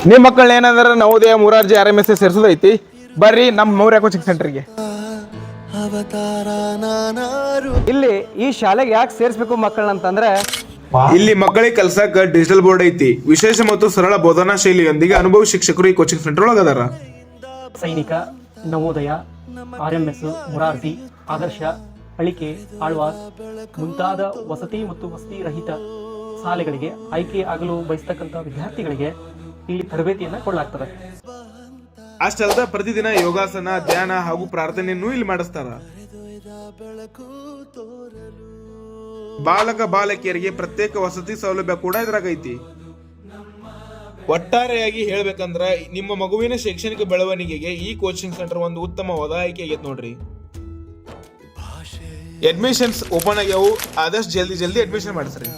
ನಿಮ್ಮ ಮಕ್ಕಳನ್ನ ಏನಾದ್ರ ನವೋದಯ ಮುರಾರ್ಜಿ RMS ಸೇರ್ಸೋದೈತಿ, ಬರ್ರಿ ನಮ್ಮ ಮೌರ್ಯ ಕೋಚಿಂಗ್ ಸೆಂಟರ್ಗೆ. ಇಲ್ಲಿ ಈ ಶಾಲೆಗೆ ಯಾಕೆ ಸೇರಿಸ್ಬೇಕು ಮಕ್ಕಳನ್ನ ಅಂತಂದ್ರೆ, ಇಲ್ಲಿ ಮಕ್ಕಳಿಗೆ ಕಲ್ಸಕ್ಕೆ ಡಿಜಿಟಲ್ ಬೋರ್ಡ್ ಐತಿ. ವಿಶೇಷ ಮತ್ತು ಸರಳ ಬೋಧನಾ ಶೈಲಿಯೊಂದಿಗೆ ಅನುಭವಿ ಶಿಕ್ಷಕರು ಈ ಕೋಚಿಂಗ್ ಸೆಂಟರ್ ಒಳಗದಾರ. ಸೈನಿಕ, ನವೋದಯ, RMS, ಮುರಾರ್ಜಿ, ಆದರ್ಶ, ಅಳಿಕೆ, ಆಳ್ವಾಸ್ ಮುಂತಾದ ವಸತಿ ಮತ್ತು ವಸತಿ ರಹಿತ ಶಾಲೆಗಳಿಗೆ ಆಯ್ಕೆ ಆಗಲು ಬಯಸ್ತಕ್ಕಂಥ ವಿದ್ಯಾರ್ಥಿಗಳಿಗೆ ಇಲ್ಲಿ ತರಬೇತಿಯನ್ನ ಕೊಡಲಾಗ್ತದೆ. ಅಷ್ಟಲ್ಲದ ಪ್ರತಿದಿನ ಯೋಗಾಸನ, ಧ್ಯಾನ ಹಾಗೂ ಪ್ರಾರ್ಥನೆಯನ್ನು ಇಲ್ಲಿ ಮಾಡಿಸ್ತಾರ. ಬಾಲಕ ಬಾಲಕಿಯರಿಗೆ ಪ್ರತ್ಯೇಕ ವಸತಿ ಸೌಲಭ್ಯ ಕೂಡ ಇದ್ರಾಗೈತಿ. ಒಟ್ಟಾರೆಯಾಗಿ ಹೇಳ್ಬೇಕಂದ್ರ ನಿಮ್ಮ ಮಗುವಿನ ಶೈಕ್ಷಣಿಕ ಬೆಳವಣಿಗೆಗೆ ಈ ಕೋಚಿಂಗ್ ಸೆಂಟರ್ ಒಂದು ಉತ್ತಮವಾದ ಆಯ್ಕೆ ಆಗೈತೆ ನೋಡ್ರಿ. ಅಡ್ಮಿಷನ್ಸ್ ಓಪನ್ ಆಗ್ಯಾವು, ಆದಷ್ಟು ಜಲ್ದಿ ಅಡ್ಮಿಷನ್ ಮಾಡಿಸ್ರಿ.